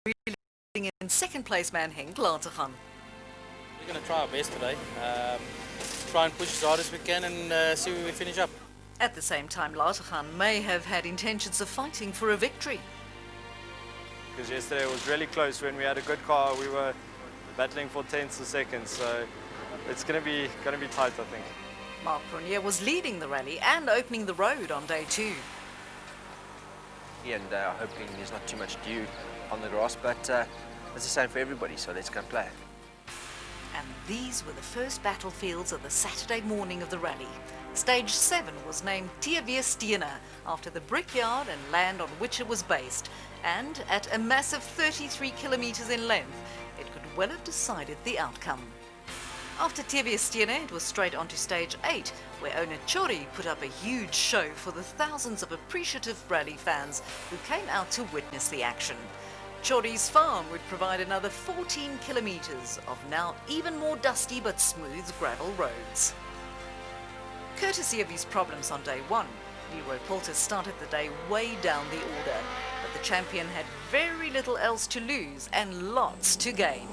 reeling in second place man Henk Latergan. We're going to try our best today. Try and push as hard as we can and see where we finish up. At the same time, Latergan may have had intentions of fighting for a victory. Because yesterday it was really close. When we had a good car, we were battling for tenths of seconds, so it's going to be tight, I think. Marc Cronje was leading the rally and opening the road on day 2. And hoping there's not too much dew on the grass, but it's the same for everybody, so let's go and play. And these were the first battlefields of the Saturday morning of the rally. Stage 7 was named S2000 after the brickyard and land on which it was based, and at a massive 33 kilometers in length, it could well have decided the outcome. After S2000, it was straight on to stage 8, where owner Chori put up a huge show for the thousands of appreciative rally fans who came out to witness the action. Chori's farm would provide another 14 kilometers of now even more dusty but smooth gravel roads. Courtesy of his problems on day 1, Leroy Poulter started the day way down the order, but the champion had very little else to lose and lots to gain.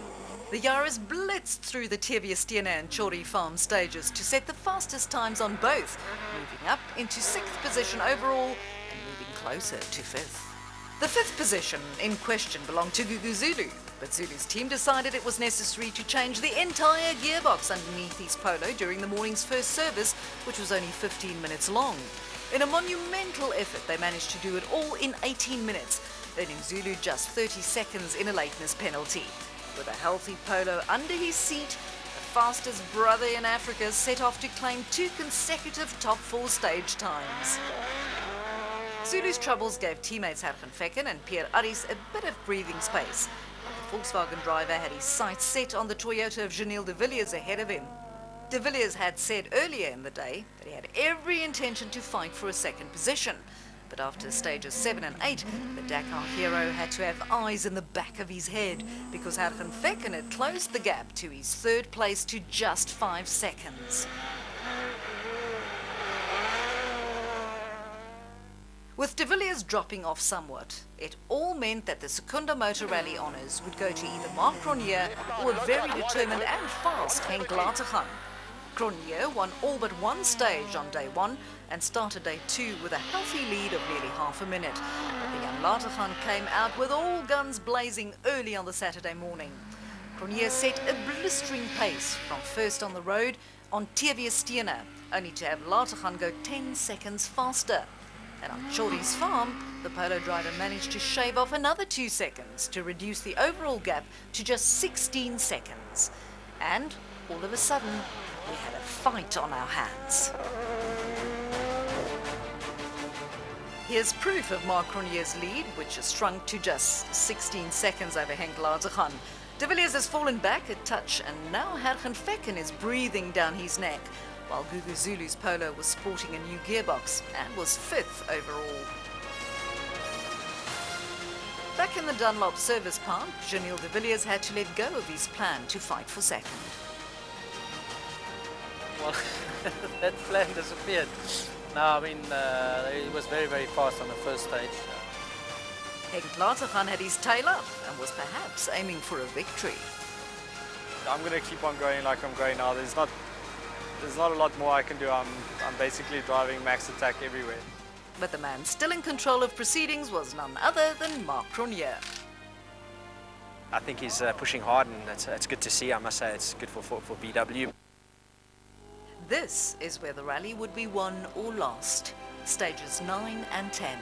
The Yaris blitzed through the S2000 and Chori farm stages to set the fastest times on both, moving up into 6th position overall and moving closer to 5th. The 5th position in question belonged to Gugu Zulu, but Zulu's team decided it was necessary to change the entire gearbox underneath his Polo during the morning's first service, which was only 15 minutes long. In a monumental effort, they managed to do it all in 18 minutes, earning Zulu just 30 seconds in a lateness penalty. With a healthy Polo under his seat, the fastest brother in Africa set off to claim 2 consecutive top 4 stage times. Zulu's troubles gave teammates Hergen Fekken and Pierre Aris a bit of breathing space, but the Volkswagen driver had his sights set on the Toyota of Janelle de Villiers ahead of him. De Villiers had said earlier in the day that he had every intention to fight for a 2nd position, but after stages 7 and 8, the Dakar hero had to have eyes in the back of his head because Hergen Fekken had closed the gap to his 3rd place to just 5 seconds. With de Villiers dropping off somewhat, it all meant that the Secunda Motor Rally honours would go to either Marc Cronje or a very determined and fast Henk Latergan. Cronje won all but 1 stage on day 1 and started day 2 with a healthy lead of nearly half a minute. But the young Latergan came out with all guns blazing early on the Saturday morning. Cronje set a blistering pace from first on the road on S2000, only to have Latergan go 10 seconds faster. And on Chori's farm, the Polo driver managed to shave off another 2 seconds to reduce the overall gap to just 16 seconds. And all of a sudden, we had a fight on our hands. Here's proof of Marc Cronje's lead, which has shrunk to just 16 seconds over Henk Latergan. De Villiers has fallen back a touch, and now Hergen Fekken is breathing down his neck, while Gugu Zulu's Polo was sporting a new gearbox and was 5th overall. Back in the Dunlop service park, Janelle de Villiers had to let go of his plan to fight for 2nd. Well, that plan disappeared. No, I mean, it was very, very fast on the first stage. Henk Latergan had his tail up and was perhaps aiming for a victory. I'm going to keep on going like I'm going now. There's not a lot more I can do. I'm basically driving max attack everywhere. But the man still in control of proceedings was none other than Marc Cronje. I think he's pushing hard, and it's good to see. I must say it's good for BW. This is where the rally would be won or lost, stages 9 and 10.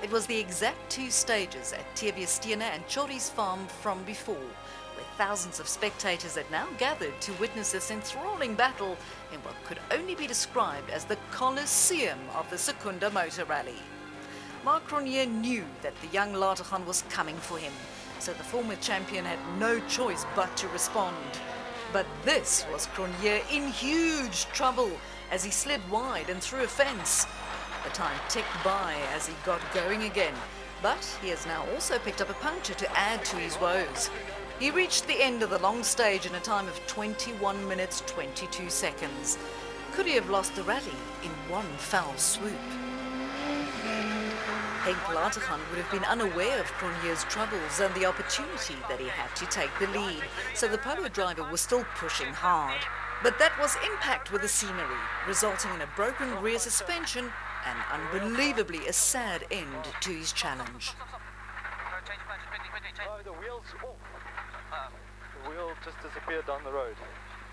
It was the exact 2 stages at S2000 and Chori's farm from before, where thousands of spectators had now gathered to witness this enthralling battle in what could only be described as the Colosseum of the Secunda Motor Rally. Marc Cronje knew that the young Latergan was coming for him, so the former champion had no choice but to respond. But this was Cronje in huge trouble as he slid wide and through a fence. The time ticked by as he got going again, but he has now also picked up a puncture to add to his woes. He reached the end of the long stage in a time of 21 minutes 22 seconds. Could he have lost the rally in one foul swoop? Henk Latergan would have been unaware of Cronje's troubles and the opportunity that he had to take the lead, so the polo driver was still pushing hard. But that was impact with the scenery, resulting in a broken rear suspension and unbelievably a sad end to his challenge. Oh, the wheel's off. The wheel just disappeared down the road.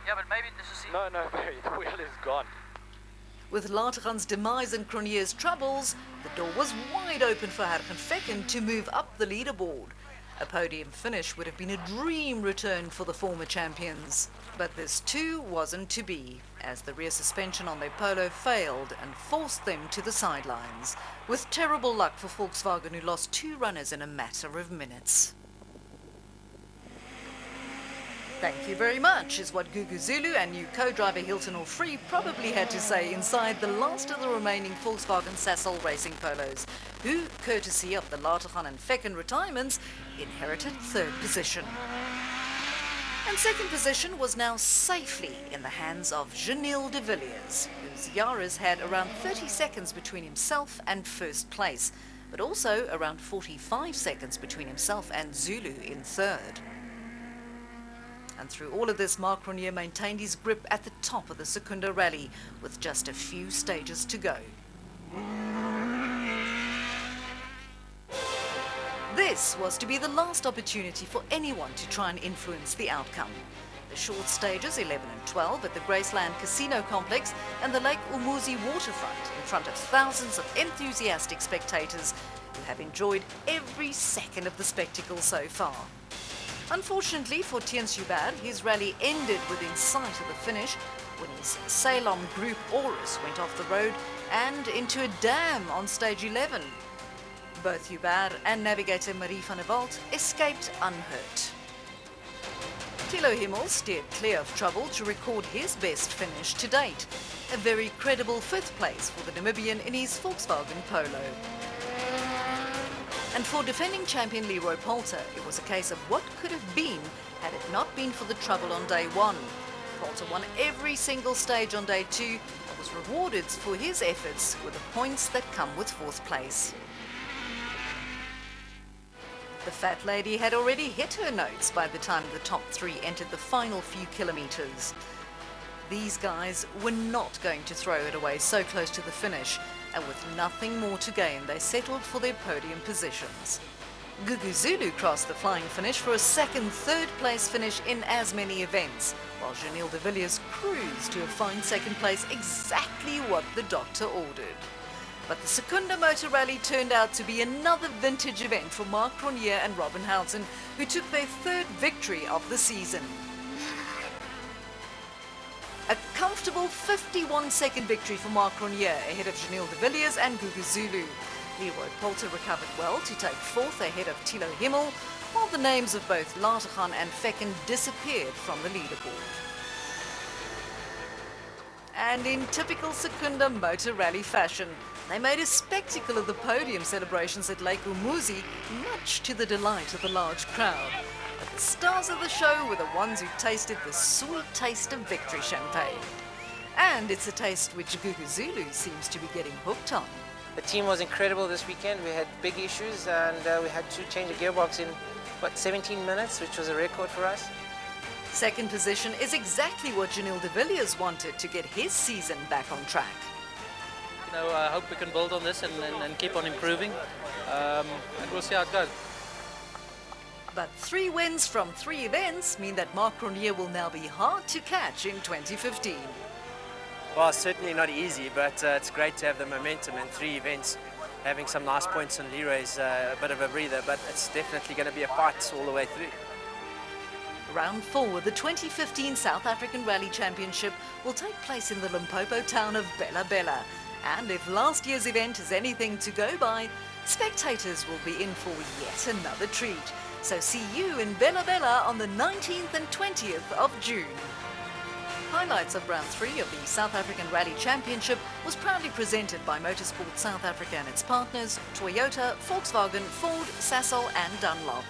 Yeah, but maybe this is... No, Barry, the wheel is gone. With Latergan's demise and Cronje's troubles, the door was wide open for Hergenfecken to move up the leaderboard. A podium finish would have been a dream return for the former champions. But this too wasn't to be, as the rear suspension on their polo failed and forced them to the sidelines, with terrible luck for Volkswagen, who lost 2 runners in a matter of minutes. Thank you very much, is what Gugu Zulu and new co-driver Hilton Orfree probably had to say inside the last of the remaining Volkswagen Sasol racing polos, who, courtesy of the Latergan and Fecken retirements, inherited 3rd position. And 2nd position was now safely in the hands of Janil de Villiers, whose Yaris had around 30 seconds between himself and 1st place, but also around 45 seconds between himself and Zulu in 3rd. And through all of this, Marc Cronje maintained his grip at the top of the Secunda Rally, with just a few stages to go. This was to be the last opportunity for anyone to try and influence the outcome. The short stages, 11 and 12, at the Graceland Casino Complex and the Lake Umuzi waterfront, in front of thousands of enthusiastic spectators who have enjoyed every second of the spectacle so far. Unfortunately for Theuns Joubert, his rally ended within sight of the finish when his Salom Group Aurus went off the road and into a dam on stage 11. Both Joubert and navigator Marie van der Walt escaped unhurt. Thilo Himmel steered clear of trouble to record his best finish to date, a very credible 5th place for the Namibian in his Volkswagen Polo. And for defending champion Leroy Poulter, it was a case of what could have been had it not been for the trouble on day 1. Poulter won every single stage on day 2 and was rewarded for his efforts with the points that come with 4th place. The fat lady had already hit her notes by the time the top 3 entered the final few kilometres. These guys were not going to throw it away so close to the finish, and with nothing more to gain, they settled for their podium positions. Gugu Zulu crossed the flying finish for a 2nd, 3rd place finish in as many events, while Janil de Villiers cruised to a fine 2nd place, exactly what the doctor ordered. But the Secunda Motor Rally turned out to be another vintage event for Marc Cronje and Robin Houghton, who took their 3rd victory of the season. A comfortable 51-second victory for Marc Cronje ahead of Janil de Villiers and Gugu Zulu. Leroy Poulter recovered well to take 4th ahead of Thilo Himmel, while the names of both Latergan and Fecken disappeared from the leaderboard. And in typical Secunda Motor Rally fashion, they made a spectacle of the podium celebrations at Lake Umuzi, much to the delight of the large crowd. But the stars of the show were the ones who tasted the sweet taste of victory champagne. And it's a taste which Gugu Zulu seems to be getting hooked on. The team was incredible this weekend. We had big issues and we had to change a gearbox in, 17 minutes, which was a record for us. 2nd position is exactly what Janil de Villiers wanted to get his season back on track. You know, I hope we can build on this and keep on improving, and we'll see how it goes. But 3 wins from 3 events mean that Marc Cronje will now be hard to catch in 2015. Well, certainly not easy, but it's great to have the momentum in 3 events. Having some nice points on Leroy's a bit of a breather, but it's definitely going to be a fight all the way through. Round 4, the 2015 South African Rally Championship will take place in the Limpopo town of Bela Bela. And if last year's event is anything to go by, spectators will be in for yet another treat. So see you in Bela Bela on the 19th and 20th of June. Highlights of Round 3 of the South African Rally Championship was proudly presented by Motorsport South Africa and its partners, Toyota, Volkswagen, Ford, Sasol and Dunlop.